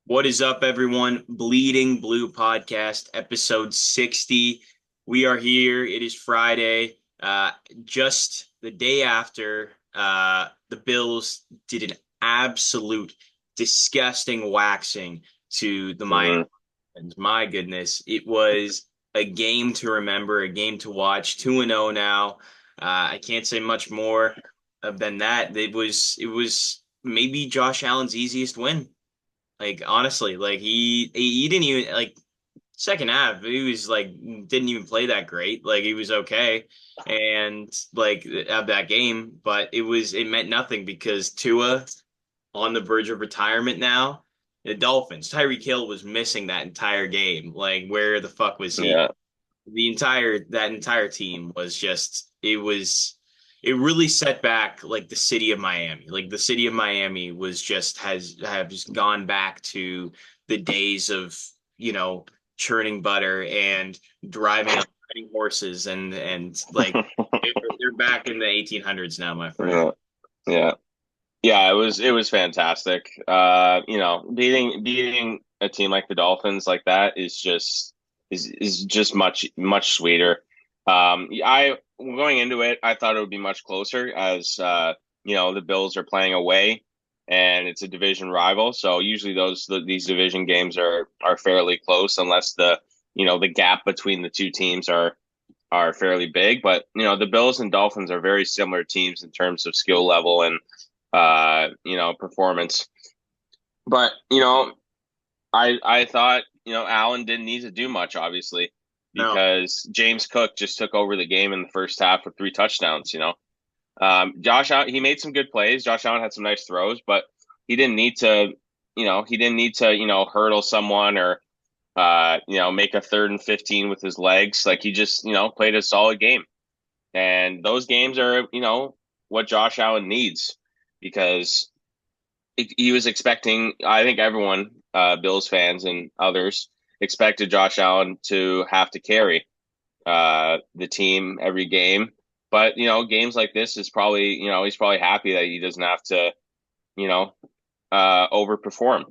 What is up, everyone? Bleeding Blue Podcast, episode 60. We are here. It is Friday, just the day after the Bills did an absolute disgusting waxing to the Miami hmm Dolphins. My goodness, it was a game to remember, a game to watch. 2-0 now. I can't say much more than that. It was maybe Josh Allen's easiest win. Like honestly, like he didn't even like second half. He was like didn't even play that great. Like he was okay, and like of that game, but it meant nothing because Tua on the verge of retirement now. The Dolphins, Tyreek Hill was missing that entire game. Like where the fuck was he? Yeah. That entire team was just it really set back like the city of Miami. Like the city of Miami was just has have just gone back to the days of, you know, churning butter and driving on riding horses and like they're back in the 1800s now, my friend. Yeah. Yeah. Yeah, it was fantastic. Beating a team like the Dolphins like that is just much sweeter. I going into it, I thought it would be much closer as the Bills are playing away and it's a division rival. So usually these division games are fairly close unless the gap between the two teams are fairly big. But the Bills and Dolphins are very similar teams in terms of skill level and performance. But I thought Allen didn't need to do much, obviously, No. because James Cook just took over the game in the first half with 3 touchdowns. Josh Allen, he made some good plays. Josh Allen had some nice throws, but he didn't need to. He didn't need to hurdle someone or make a 3rd and 15 with his legs. Like he just played a solid game. And those games are, what Josh Allen needs because he was expecting, I think everyone, Bills fans and others, expected Josh Allen to have to carry the team every game. But, games like this is probably, he's probably happy that he doesn't have to, you know, overperform.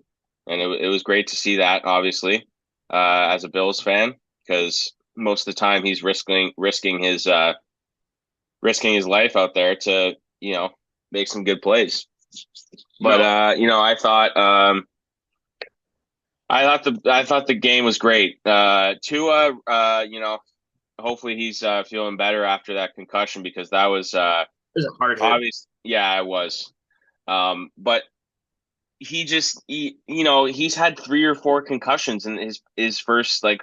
And it was great to see that, obviously, as a Bills fan, because most of the time he's risking his life out there to, make some good plays. But No. I thought the game was great. Tua, hopefully he's feeling better after that concussion because that was It was a hard hit. obvious. Yeah, it was. But he's had 3 or 4 concussions in his first, like,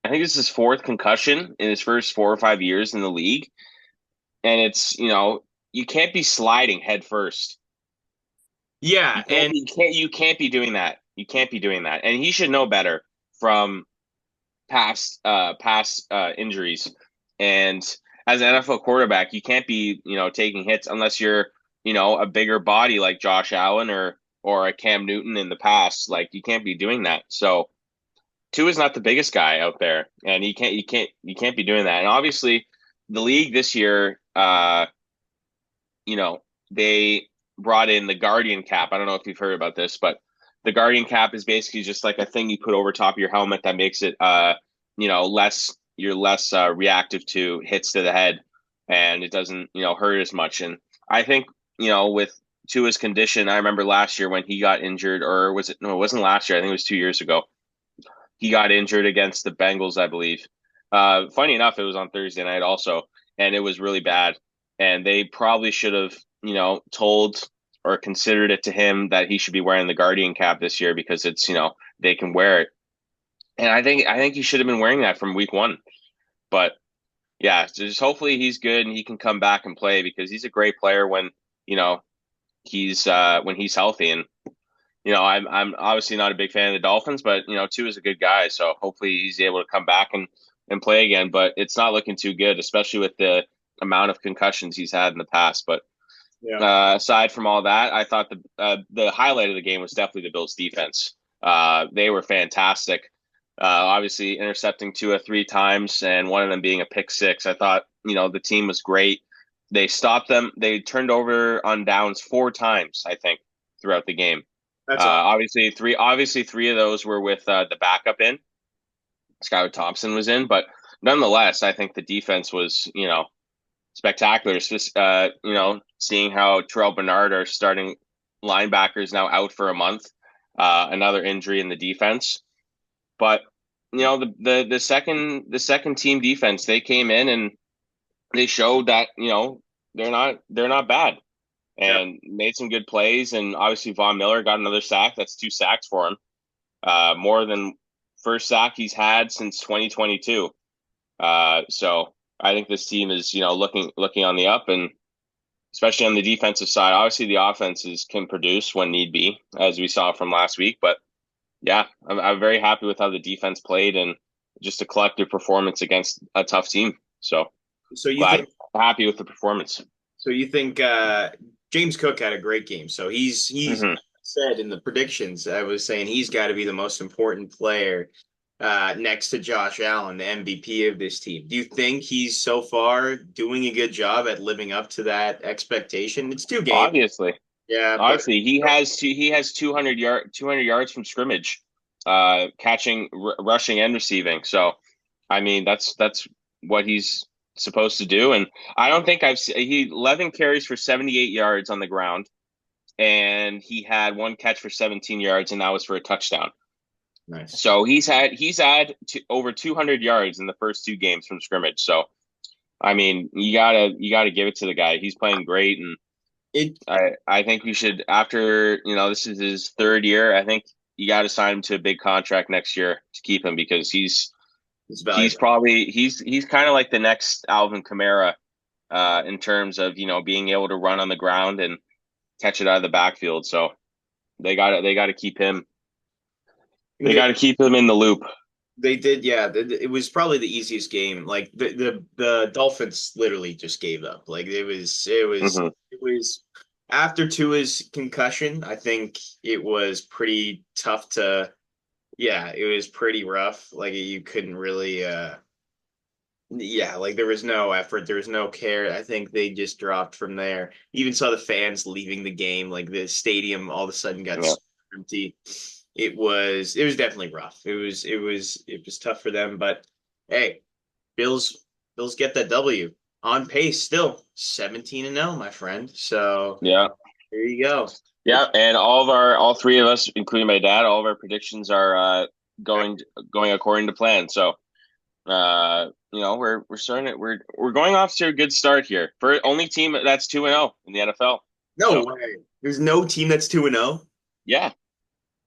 I think it's his fourth concussion in his first 4 or 5 years in the league, and it's you can't be sliding head first. Yeah, and You can't be doing that. You can't be doing that. And he should know better from past injuries. And as an NFL quarterback, you can't be, taking hits unless you're, a bigger body like Josh Allen or a Cam Newton in the past. Like you can't be doing that. So Tua is not the biggest guy out there, and you can't be doing that. And obviously, the league this year, you know, they brought in the Guardian cap. I don't know if you've heard about this, but the Guardian cap is basically just like a thing you put over top of your helmet that makes it, less you're less reactive to hits to the head, and it doesn't, hurt as much. And I think, with Tua's condition, I remember last year when he got injured, or was it? No, it wasn't last year. I think it was 2 years ago. He got injured against the Bengals, I believe. Funny enough, it was on Thursday night also, and it was really bad. And they probably should have, told or considered it to him that he should be wearing the Guardian cap this year because it's, they can wear it. And I think he should have been wearing that from week one. But yeah, just hopefully he's good and he can come back and play because he's a great player you know, when he's healthy. And I'm obviously not a big fan of the Dolphins, but Tua is a good guy, so hopefully he's able to come back and play again. But it's not looking too good, especially with the amount of concussions he's had in the past. But yeah. aside from all that, I thought the highlight of the game was definitely the Bills' defense. They were fantastic. Obviously, intercepting Tua 3 times and one of them being a pick six. I thought the team was great. They stopped them. They turned over on downs 4 times, I think, throughout the game. That's all. Obviously three of those were with the backup in. Skylar Thompson was in, but nonetheless, I think the defense was, spectacular. It's just, seeing how Terrell Bernard, our starting linebackers, now out for a month, another injury in the defense. But the second team defense, they came in and they showed that they're not bad Yep. and made some good plays. And obviously, Von Miller got another sack. That's two sacks for him, more than first sack he's had since 2022. So I think this team is looking on the up, and especially on the defensive side. Obviously, the offenses can produce when need be, as we saw from last week. But yeah, I'm very happy with how the defense played and just a collective performance against a tough team. So So you glad, think happy with the performance. so you think James Cook had a great game. So he's Hmm. said in the predictions, I was saying he's got to be the most important player next to Josh Allen, the MVP of this team. Do you think he's so far doing a good job at living up to that expectation? It's two games, Obviously, yeah, but obviously, he has 200 yards from scrimmage, catching, rushing, and receiving. So, I mean, that's what he's supposed to do. And I don't think he 11 carries for 78 yards on the ground, and he had one catch for 17 yards, and that was for a touchdown. nice. So he's had over 200 yards in the first two games from scrimmage. So, I mean, you gotta give it to the guy. He's playing great, and It I think we should, after, this is his third year. I think you got to sign him to a big contract next year to keep him, because it's he's valuable. probably he's kind of like the next Alvin Kamara, in terms of being able to run on the ground and catch it out of the backfield. So they got to keep him. They got to keep him in the loop. They did, yeah. It was probably the easiest game. Like the Dolphins literally just gave up. Like Hmm. it was after Tua's concussion. I think it was pretty tough to. Yeah, it was pretty rough. Like you couldn't really. Yeah, like there was no effort, there was no care. I think they just dropped from there. Even saw the fans leaving the game. Like the stadium all of a sudden got Yeah. so empty. It was definitely rough. It was tough for them, but hey, Bills get that W on pace still 17-0, my friend. So Yeah. there you go. Yeah. And all three of us, including my dad, all of our predictions are going going according to plan. So we're starting it. We're going off to a good start here for only team that's 2-0 in the NFL. No So way. There's no team that's 2-0. yeah,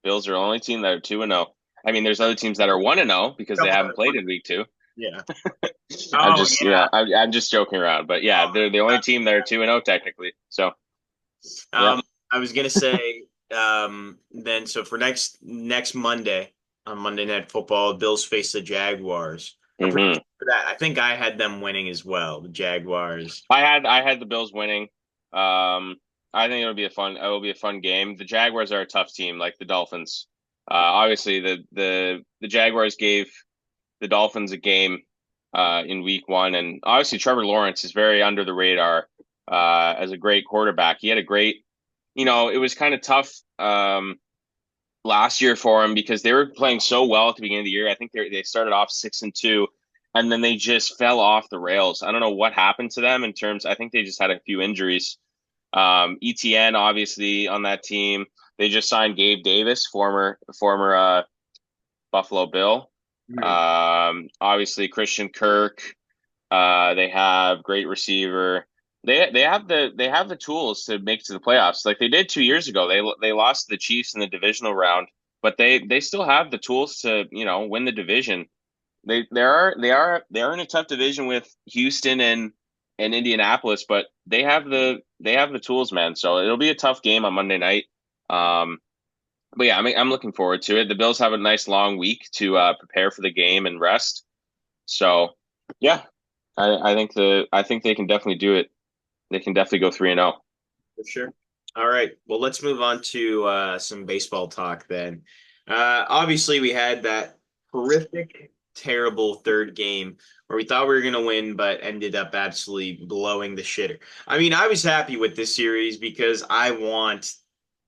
Bills are the only team that are 2-0. I mean, there's other teams that are 1-0 because they Come haven't played on. in week two. Yeah. I'm Oh just, yeah. I'm just joking around, but yeah, they're the only team that are 2-0 technically. So yeah. Um, I was gonna say, then so for next Monday on Monday Night Football, Bills face the Jaguars. I'm pretty Hmm. sure for that. I think I had them winning as well, the Jaguars. I had the Bills winning. I think it will be a fun game. The Jaguars are a tough team, like the Dolphins. Obviously, the Jaguars gave the Dolphins a game in week one. And obviously, Trevor Lawrence is very under the radar as a great quarterback. He had a great, it was kind of tough last year for him because they were playing so well at the beginning of the year. I think they started off 6-2, and then they just fell off the rails. I don't know what happened to them in terms. I think they just had a few injuries. ETN obviously on that team. They just signed Gabe Davis, former Buffalo Bill. Mhm. Obviously Christian Kirk. They have great receiver. They have the tools to make it to the playoffs, like they did 2 years ago. They lost the Chiefs in the divisional round, but they still have the tools to win the division. They are in a tough division with Houston and Indianapolis, but they have the tools, man. So it'll be a tough game on Monday night. Um, but yeah, I'm looking forward to it. The Bills have a nice long week to prepare for the game and rest. So yeah, I think they can definitely do it. They can definitely go 3-0. For sure. All right. Well, let's move on to some baseball talk then. Obviously, we had that horrific, terrible third game where we thought we were going to win, but ended up absolutely blowing the shitter. I mean, I was happy with this series because I want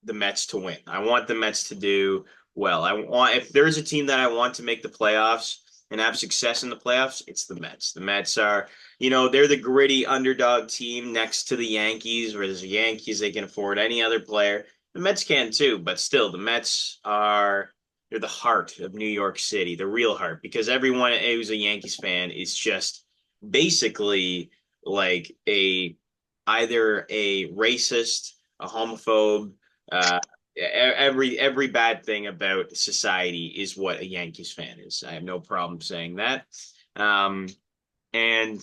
the Mets to win. I want the Mets to do well. I want if there's a team that I want to make the playoffs and have success in the playoffs, it's the Mets. The Mets are, they're the gritty underdog team next to the Yankees, whereas the Yankees they can afford any other player. The Mets can too, but still the Mets are they're the heart of New York City, the real heart, because everyone who's a Yankees fan is just basically like a either a racist, a homophobe, every bad thing about society is what a Yankees fan is. I have no problem saying that. Um, and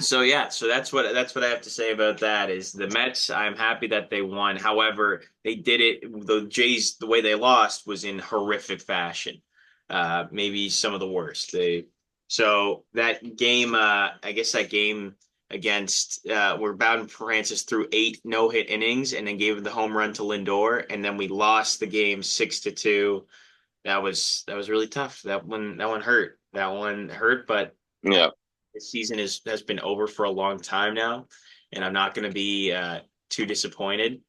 so yeah, so that's what I have to say about that is the Mets. I'm happy that they won. However, they did it. The Jays, the way they lost was in horrific fashion. Maybe some of the worst. So that game. I guess that game against where Bowden Francis threw 8 no-hit innings and then gave the home run to Lindor, and then we lost the game 6-2. That was really tough. That one hurt. That one hurt, but. Yeah. The season has been over for a long time now, and I'm not going to be too disappointed.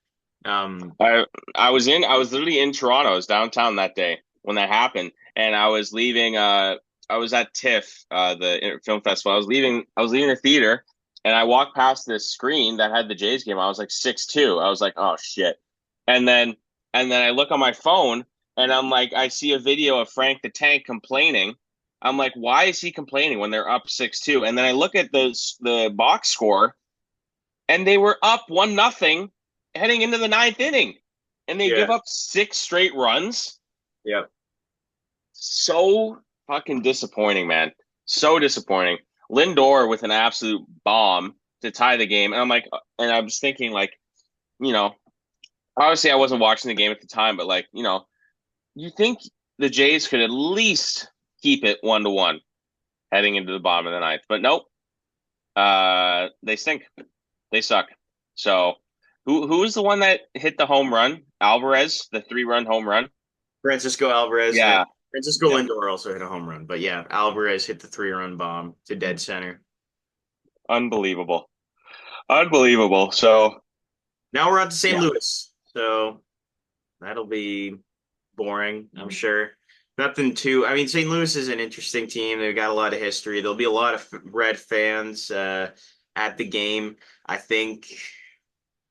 Um, I was literally in Toronto. I was downtown that day when that happened, and I was leaving. I was at TIFF, the film festival. I was leaving the theater, and I walked past this screen that had the Jays game. I was like 6-2. I was like, oh shit, and then I look on my phone, and I'm like, I see a video of Frank the Tank complaining. I'm like, why is he complaining when they're up 6-2? And then I look at the box score, and they were up 1-0 heading into the ninth inning, and they yeah, give up 6 straight runs. yeah. So fucking disappointing, man. So disappointing. Lindor with an absolute bomb to tie the game, and and I was thinking, like, you know, obviously I wasn't watching the game at the time, but like, you think the Jays could at least keep it 1-1 heading into the bottom of the ninth, but nope. They stink. They suck. So who was the one that hit the home run? Alvarez, the 3-run home run. Francisco Alvarez and Yeah, Francisco yeah, Lindor also hit a home run, but yeah, Alvarez hit the 3-run bomb to dead center. unbelievable, unbelievable. So Now we're on to St. yeah, Louis, so that'll be boring, I'm sure. Nothing too. I mean, St. Louis is an interesting team. They've got a lot of history. There'll be a lot of Red fans at the game. I think.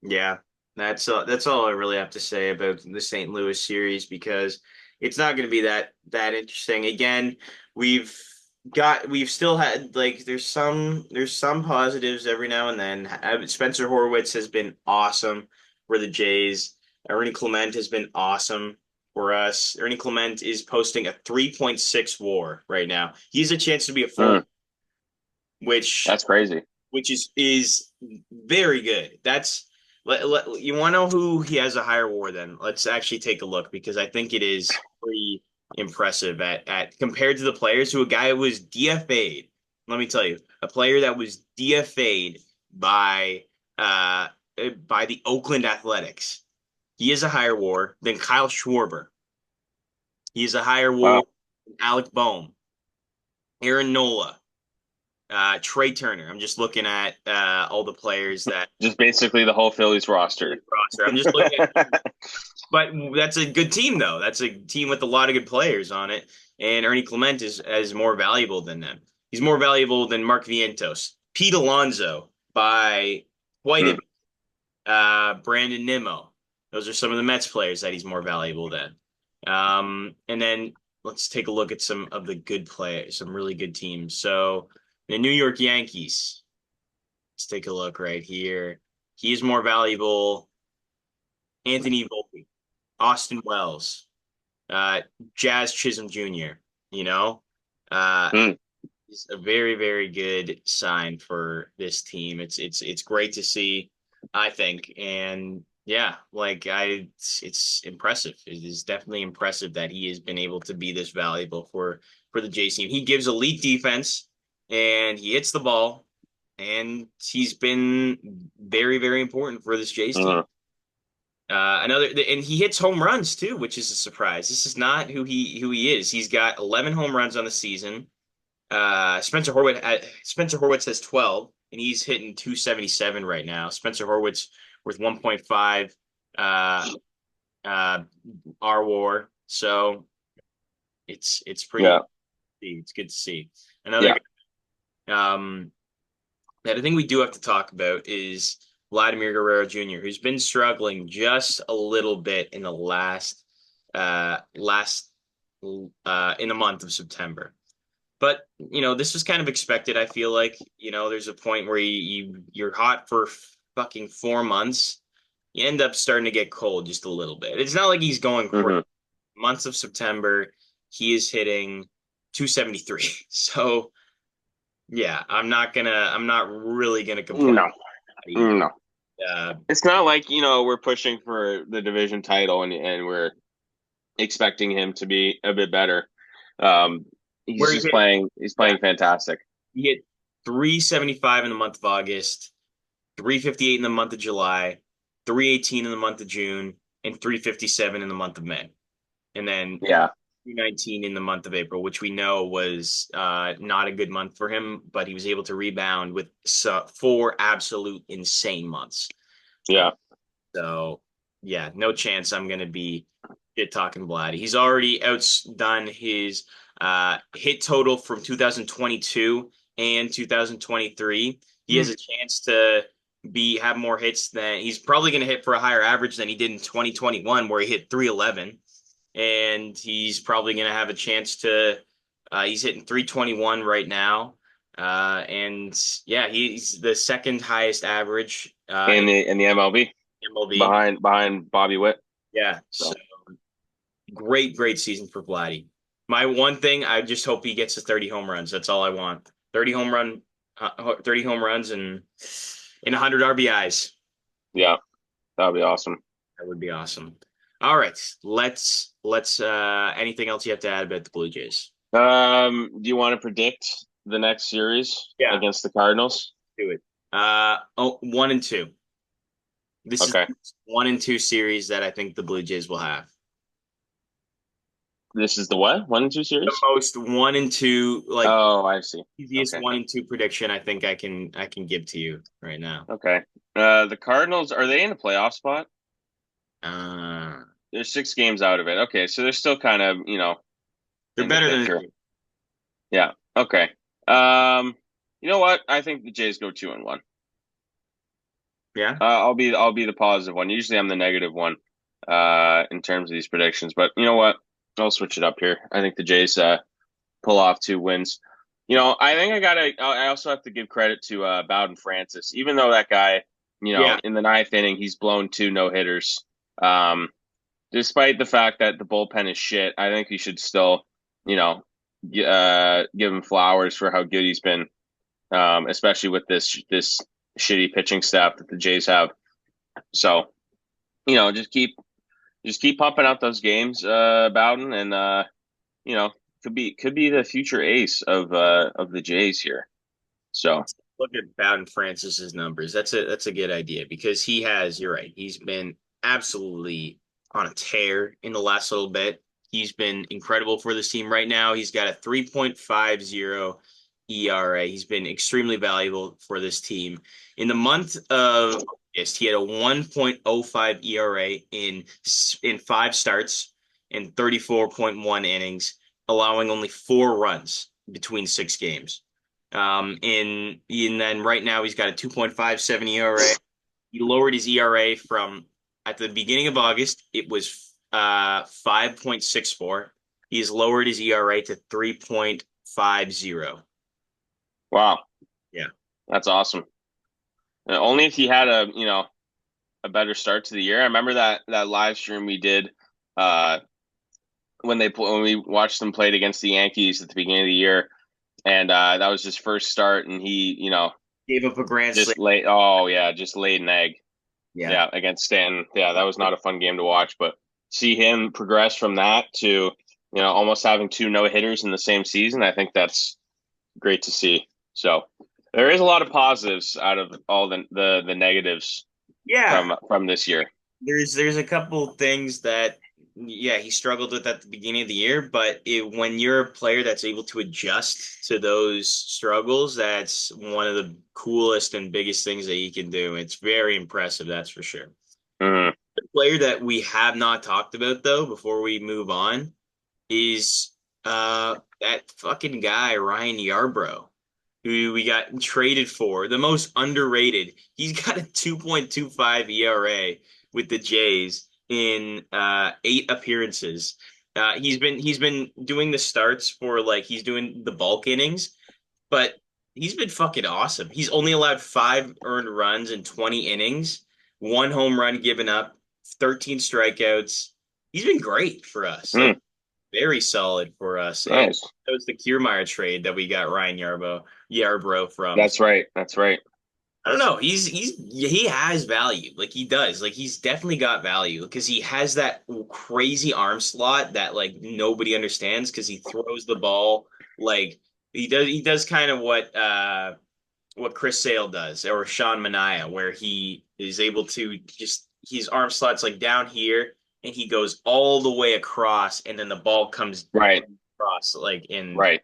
Yeah, that's all I really have to say about the St. Louis series because it's not going to be that interesting. Again, we've we've still had like there's some positives every now and then. Spencer Horwitz has been awesome for the Jays. Ernie Clement has been awesome for us. Ernie Clement is posting a 3.6 WAR right now. He has a chance to be a 4, mm, which that's crazy. which is very good. You want to know who he has a higher WAR than? Let's actually take a look because I think it is pretty impressive at compared to the players who a guy was DFA'd. Let me tell you, a player that was DFA'd by uh by the Oakland Athletics. He has a higher WAR than Kyle Schwarber. He has a higher WAR Wow, than Alec Bohm, Aaron Nola, Trey Turner. I'm just looking at all the players that just basically the whole Phillies roster. roster. I'm just looking at, but that's a good team though. That's a team with a lot of good players on it, and Ernie Clement is more valuable than them. He's more valuable than Mark Vientos, Pete Alonso by quite a Hmm. bit. Brandon Nimmo. Those are some of the Mets players that he's more valuable than. And then let's take a look at some of the good players, some really good teams. So the New York Yankees. Let's take a look right here. He is more valuable. Anthony Volpe, Austin Wells, Jazz Chisholm Jr. You know, uh, Hmm. it's a very very good sign for this team. It's great to see, I think, and yeah, like it's impressive. It is definitely impressive that he has been able to be this valuable for the Jays team. He gives elite defense and he hits the ball, and he's been very very important for this Jays team. Hmm. And he hits home runs too, which is a surprise. This is not who he is. He's got 11 home runs on the season. Spencer Horwitz has 12, and he's hitting 277 right now. Spencer Horwitz with 1.5. uh, our war. So it's Yeah, pretty. It's good to see. Another yeah. um, that I think we do have to talk about is Vladimir Guerrero Jr., who's been struggling just a little bit in the last in the month of September. But this was kind of expected. I feel like there's a point where you're hot for fucking 4 months. You end up starting to get cold just a little bit. It's not like he's going crazy. Hmm. Months of September, he is hitting 273. So yeah, I'm not really gonna complain. No, no. Uh, It's not like, we're pushing for the division title and we're expecting him to be a bit better. Um, where he's yeah, playing fantastic. he hit 375 in the month of August, 358 in the month of July, 318 in the month of June, and 357 in the month of May. And then Yeah, 219 in the month of April, which we know was not a good month for him, but he was able to rebound with four absolute insane months. Uh, yeah. so, yeah, no chance I'm going to be shit talking Vladdy. He's already outdone his hit total from 2022 and 2023. He has a chance to have more hits than he's probably going to hit for a higher average than he did in 2021, where he hit 311, and he's probably going to have a chance to. He's hitting 321 right now, and yeah, he's the second highest average In the MLB in MLB. behind Bobby Witt. Yeah, so So great season for Vladdy. My one thing, I just hope he gets to 30 home runs. That's all I want. 30 home runs, and 100 RBIs. yeah, that'd be awesome. That would be awesome. All right, let's anything else you have to add about the Blue Jays? Do you want to predict the next series Yeah, against the Cardinals? do it. 1-2. This is Okay. 1-2 series that I think the Blue Jays will have. This is the what? 1-2 The series? most 1-2, like Oh, I see. easiest Okay. 1-2 prediction I think I can give to you right now. Okay. The Cardinals, are they in a playoff spot? Uh, They're 6 games out of it. Okay, so they're still kind of, they're in the better than picture. Yeah. Okay. Um, you know what? I think the Jays go 2-1. yeah. I'll be the positive one. Usually I'm the negative one in terms of these predictions, but you know what? I'll switch it up here. I think the Jays pull off 2 wins. I think I also have to give credit to Bowden Francis, even though that guy, Yeah. in the ninth inning, he's blown 2 no-hitters. Um, Despite the fact that the bullpen is shit, I think you should still, you know, give him flowers for how good he's been, especially with this shitty pitching staff that the Jays have. So, just keep pumping out those games, Bowden, and you know, could be the future ace of the Jays here. So, Look at Bowden Francis's numbers. That's a good idea because you're right. He's been absolutely on a tear in the last little bit. He's been incredible for this team right now. He's got a 3.50 ERA. He's been extremely valuable for this team. In the month of August, he had a 1.05 ERA in 5 starts and 34.1 innings, allowing only 4 runs between 6 games. And then right now he's got a 2.57 ERA. He lowered his ERA from at the beginning of August, it was 5.64. He has lowered his ERA to 3.50. wow, Yeah. that's awesome. And only if he had a better start to the year. I remember that live stream we did uh, when we watched them played against the Yankees at the beginning of the year, and that was his first start, and he Gave up a grand slam. just laid an egg. Yeah. Yeah, against Stanton. Yeah, that was not a fun game to watch, but see him progress from that to, almost having 2 no-hitters in the same season, I think that's great to see. So there is a lot of positives out of all the negatives Yeah. from this year. There's a couple things that he struggled with at the beginning of the year, but when you're a player that's able to adjust to those struggles, that's one of the coolest and biggest things that you can do. It's very impressive, that's for sure. Mhm. player that we have not talked about though, before we move on, is that fucking guy Ryan Yarbrough, who we got traded for, the most underrated. He's got a 2.25 ERA with the Jays in 8 appearances. He's been doing the starts for like he's doing the bulk innings, but he's been fucking awesome. He's only allowed 5 earned runs in 20 innings, 1 home run given up, 13 strikeouts. He's been great for us. Like Mm, very solid for us. And nice. that was the Kiermaier trade that we got Ryan Yarbrough from. That's right. That's right. I don't know. He has value. Like he does. Like he's definitely got value because he has that crazy arm slot that like nobody understands because he throws the ball like he does kind of what Chris Sale does or Sean Manaea, where he is able to just his arm slots like down here and he goes all the way across and then the ball comes Right. across like in Right.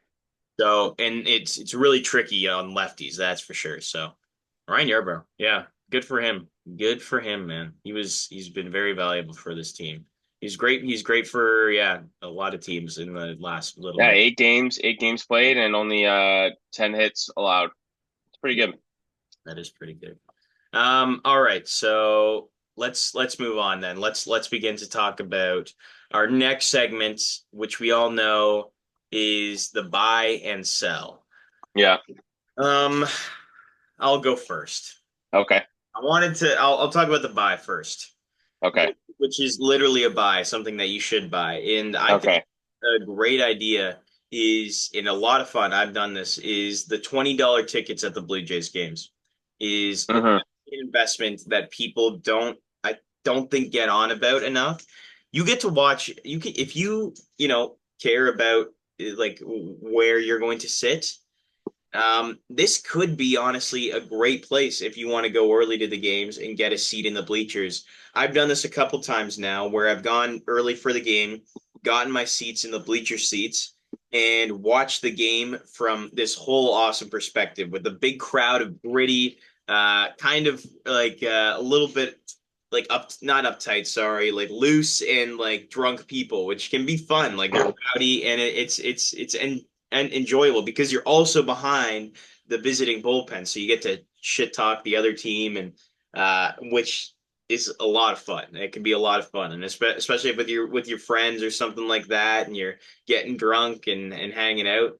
so and it's really tricky on lefties, that's for sure. So Ryan Yarbrough, yeah, good for him. Good for him, man. He's been very valuable for this team. He's great. He's great for yeah, a lot of teams in the last little Yeah, bit. 8 games played, and only 10 hits allowed. It's pretty good. That is pretty good. All right, so let's move on then. Let's begin to talk about our next segment, which we all know is the buy and sell. Yeah. Um, I'll go first. Okay. I'll talk about the buy first, Okay. which is literally a buy, something that you should buy. And I think Okay. a great idea is, and a lot of fun, I've done this, is the $20 tickets at the Blue Jays games is an Hmm. investment that people I don't think get on about enough. You get to watch, you can, if you care about like where you're going to sit. This could be honestly a great place if you want to go early to the games and get a seat in the bleachers. I've done this a couple times now where I've gone early for the game, gotten my seats in the bleacher seats, and watched the game from this whole awesome perspective with a big crowd of gritty, kind of like a little bit like not uptight, sorry, like loose and like drunk people, which can be fun. Like they're rowdy and it's enjoyable because you're also behind the visiting bullpen, so you get to shit talk the other team and which is a lot of fun. It can be a lot of fun, and especially with your friends or something like that, and you're getting drunk and hanging out,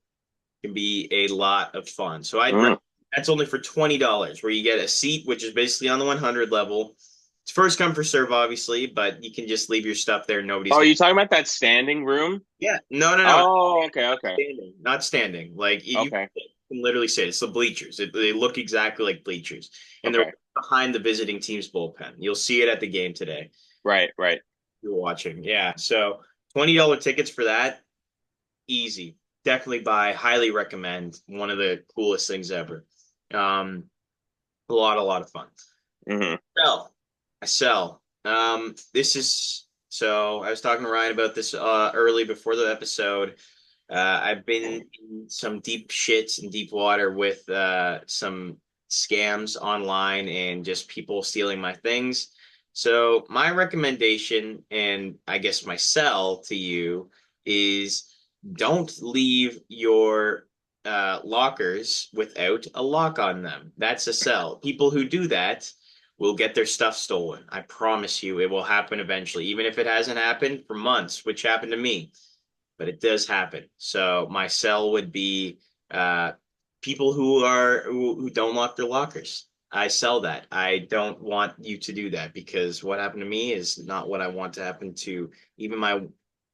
it can be a lot of fun. So Mm. that's only for $20, where you get a seat, which is basically on the 100 level. It's first come first serve, obviously, but you can just leave your stuff there. Nobody's Oh, gonna. you talking about that standing room? Yeah, no, no, no, Oh, okay, okay, standing, not standing. Like you okay, can literally say it's the bleachers. They look exactly like bleachers, and they're okay. behind the visiting team's bullpen. You'll see it at the game today. Right, right. You're watching, yeah. So $20 tickets for that, easy. Definitely buy. Highly recommend. One of the coolest things ever. Um, a lot of fun. Hmm. Sell. I sell. This is so I was talking to Ryan about this early before the episode. I've been in some deep shits and deep water with some scams online and just people stealing my things. So my recommendation, and I guess my sell to you, is don't leave your lockers without a lock on them. That's a sell. People who do that will get their stuff stolen. I promise you, it will happen eventually, even if it hasn't happened for months, which happened to me, but it does happen. So my sell would be uh, people who don't lock their lockers. I sell that. I don't want you to do that because what happened to me is not what I want to happen to even my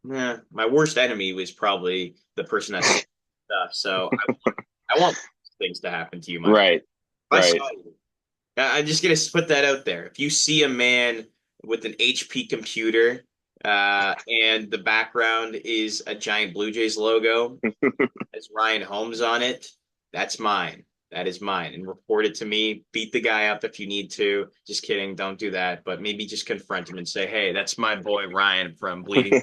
worst enemy was probably the person that stole stuff. So I want things to happen to you, my friend. Right, If I right. saw you, I'm just gonna put that out there. If you see a man with an HP computer, and the background is a giant Blue Jays logo, has Ryan Holmes on it, that's mine. That is mine. And report it to me. Beat the guy up if you need to. Just kidding. Don't do that. But maybe just confront him and say, "Hey, that's my boy Ryan from Bleeding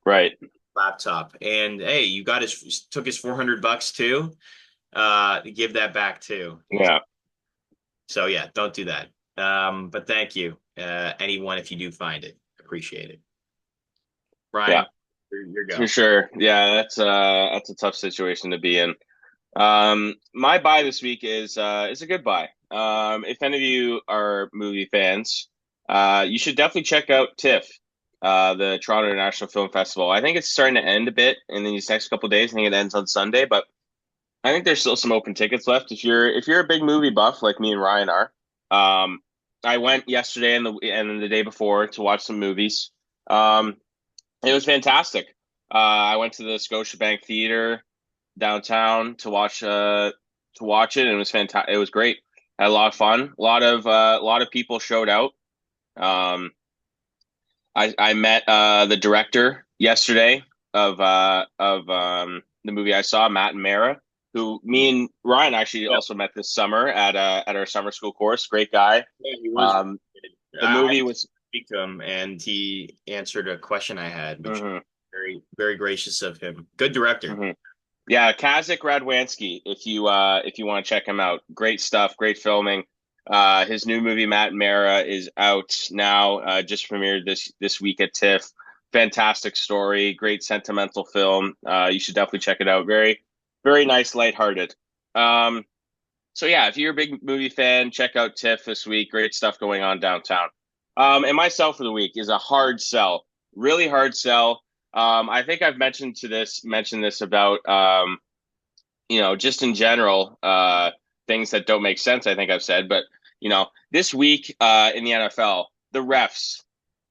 Right. Laptop." And hey, you got his took his $400 too. Give that back too. Yeah. So yeah, don't do that. But thank you. anyone if you do find it. Appreciate it. Yeah, Ryan, your for go. sure. Yeah, that's a tough situation to be in. My buy this week is a good buy. If any of you are movie fans, you should definitely check out TIFF, the Toronto International Film Festival. I think it's starting to end a bit in these next couple of days. I think it ends on Sunday, but I think there's still some open tickets left. If you're a big movie buff like me and Ryan are, um, I went yesterday and the day before to watch some movies. Um, it was fantastic. I went to the Scotiabank Theater downtown to watch it, and it was fantastic. It was great. Had a lot of fun. A lot of people showed out. Um, I met the director yesterday of the movie I saw, Matt and Mara, who me and Ryan actually Yep. also met this summer at our summer school course. Great guy. Yeah, he was. Um, the I movie did was. speak to him, and he answered a question I had, which was Mhm, very, very gracious of him. Good director. mhm. Yeah, Kazik Radwanski, if you want to check him out. Great stuff, great filming. His new movie Matt and Mara is out now, just premiered this week at TIFF. Fantastic story, great sentimental film. You should definitely check it out. Very, very nice, lighthearted. Um, so yeah, if you're a big movie fan, check out TIFF this week. Great stuff going on downtown. And my sell for the week is a hard sell, really hard sell. I think I've mentioned this about just in general, things that don't make sense. I think I've said, but this week in the NFL, the refs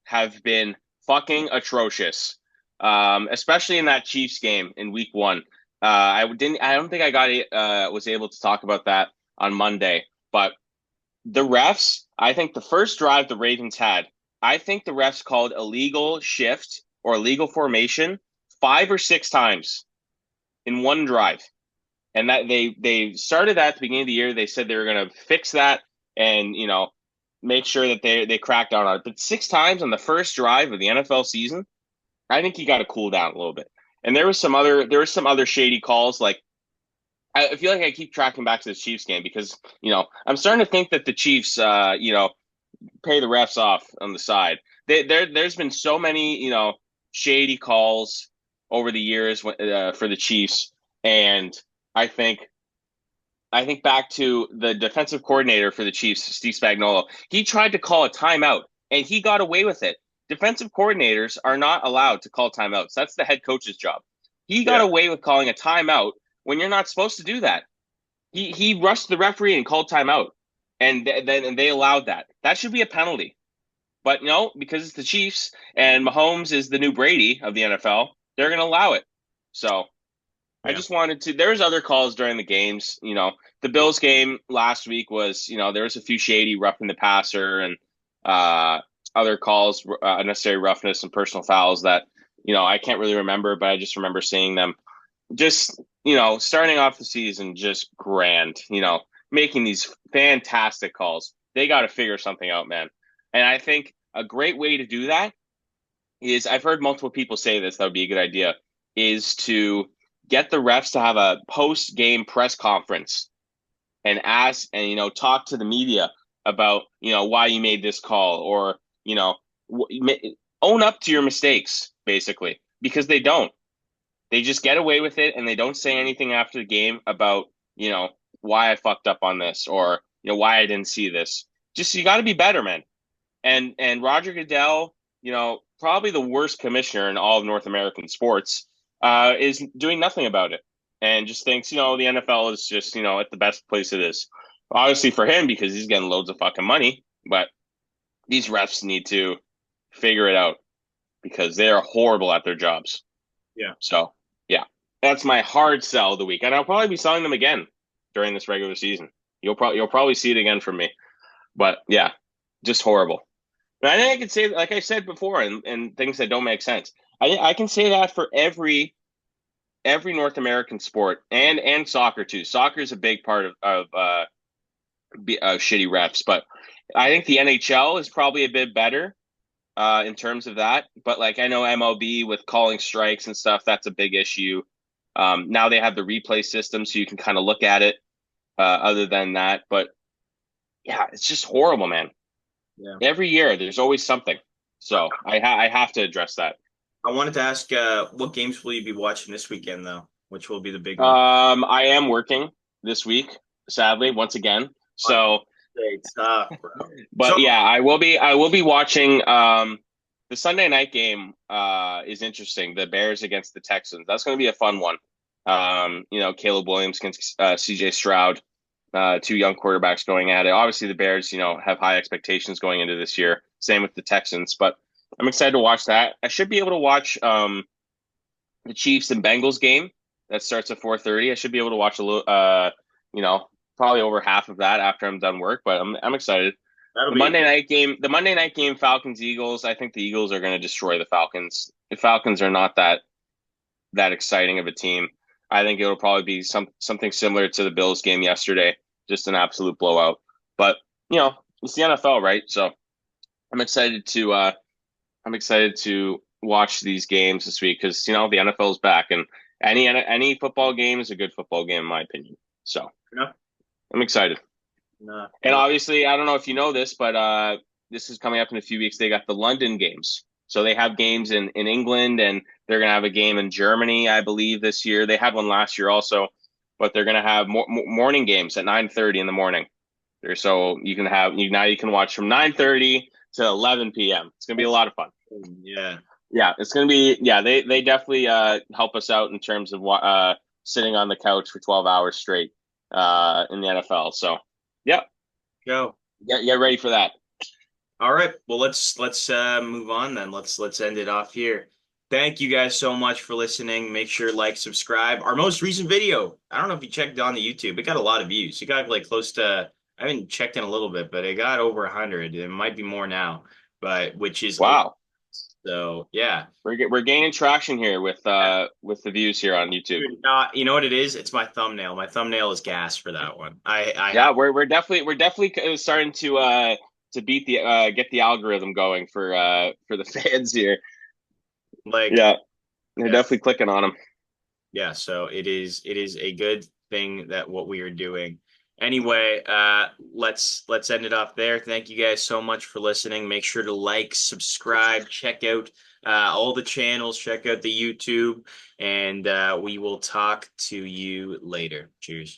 have been fucking atrocious, especially in that Chiefs game in Week 1. I don't think I was able to talk about that on Monday, but the refs, I think the first drive the Ravens had, I think the refs called illegal shift or illegal formation 5 or 6 times in one drive. And that they started that at the beginning of the year. They said they were going to fix that and make sure that they crack down on it. But 6 times on the first drive of the NFL season, I think you got to cool down a little bit. And there was some other shady calls. Like I feel like I keep tracking back to the Chiefs game because I'm starting to think that the Chiefs pay the refs off on the side. There's been so many shady calls over the years for the Chiefs, and I think I think back to the defensive coordinator for the Chiefs, Steve Spagnuolo. He tried to call a timeout and he got away with it. Defensive coordinators are not allowed to call timeouts. That's the head coach's job. He got Yeah. away with calling a timeout when you're not supposed to do that. He rushed the referee and called timeout, and then they allowed that. That should be a penalty. But no, because it's the Chiefs and Mahomes is the new Brady of the NFL, they're going to allow it. So I Yeah. just wanted to. There's other calls during the games. The Bills game last week was, there was a few shady roughing the passer and uh, other calls, unnecessary roughness and personal fouls that I can't really remember, but I just remember seeing them. Just starting off the season, just grand. Making these fantastic calls. They got to figure something out, man. And I think a great way to do that is I've heard multiple people say this. That would be a good idea. Is to get the refs to have a post game press conference and ask and talk to the media about why you made this call or own up to your mistakes basically because they don't. They just get away with it and they don't say anything after the game about you know why I fucked up on this or why I didn't see this. Just you got to be better, man. And Roger Goodell, probably the worst commissioner in all of North American sports, is doing nothing about it and just thinks, the NFL is just, at the best place it is. Obviously for him because he's getting loads of fucking money, but these refs need to figure it out because they are horrible at their jobs. Yeah. So, yeah, that's my hard sell of the week, and I'll probably be selling them again during this regular season. You'll probably see it again from me, but yeah, just horrible. And I think I can say, like I said before, and things that don't make sense. I can say that for every North American sport and soccer too. Soccer is a big part of shitty refs, but I think the NHL is probably a bit better in terms of that. But like I know MLB with calling strikes and stuff, that's a big issue. Now they have the replay system, so you can kind of look at it. Other than that, but yeah, it's just horrible, man. Yeah. Every year, there's always something. So I have to address that. I wanted to ask, what games will you be watching this weekend, though? Which will be the big one? I am working this week, sadly, once again. On So, It's tough, bro. So, but yeah, I will be watching the Sunday night game is interesting. The Bears against the Texans. That's going to be a fun one. Caleb Williams against CJ Stroud, two young quarterbacks going at it. Obviously, the Bears, have high expectations going into this year. Same with the Texans, but I'm excited to watch that. I should be able to watch the Chiefs and Bengals game that starts at 4:30. I should be able to watch a little, you know, probably over half of that after I'm done work. But I'm excited. that'll The be a Monday good. night game, the Monday night game, Falcons Eagles. I think the Eagles are going to destroy the Falcons. The Falcons are not that exciting of a team. I think it'll probably be something similar to the Bills game yesterday, just an absolute blowout. But it's the NFL, right? So I'm excited to uh, I'm excited to watch these games this week because the NFL is back, and any football game is a good football game in my opinion. So No, I'm excited. no, And obviously, I don't know if you know this, but this is coming up in a few weeks. They got the London games. So they have games in England, and they're going to have a game in Germany, I believe, this year. They had one last year also, but they're going to have morning games at 9:30 in the morning. So you can now you can watch from 9:30 to 11 p.m. It's going to be a lot of fun. yeah. Yeah, it's going to be they definitely help us out in terms of sitting on the couch for 12 hours straight in the NFL. So, yeah, Go. get ready for that. All right. Well, let's move on then. Let's end it off here. Thank you guys so much for listening. Make sure to like, subscribe. Our most recent video. I don't know if you checked on the YouTube. It got a lot of views. It got like close to. I haven't checked in a little bit, but it got over 100. It might be more now, but which is awesome. Wow. So yeah. We're gaining traction here with the views here on YouTube. You know what it is? It's my thumbnail. My thumbnail is gas for that one. I have Yeah, we're definitely starting to beat the get the algorithm going for the fans here. like Yeah, they're yeah. definitely clicking on them. Yeah, so it is a good thing that what we are doing. Anyway, let's end it off there. Thank you guys so much for listening. Make sure to like, subscribe, check out all the channels, check out the YouTube, and we will talk to you later. Cheers.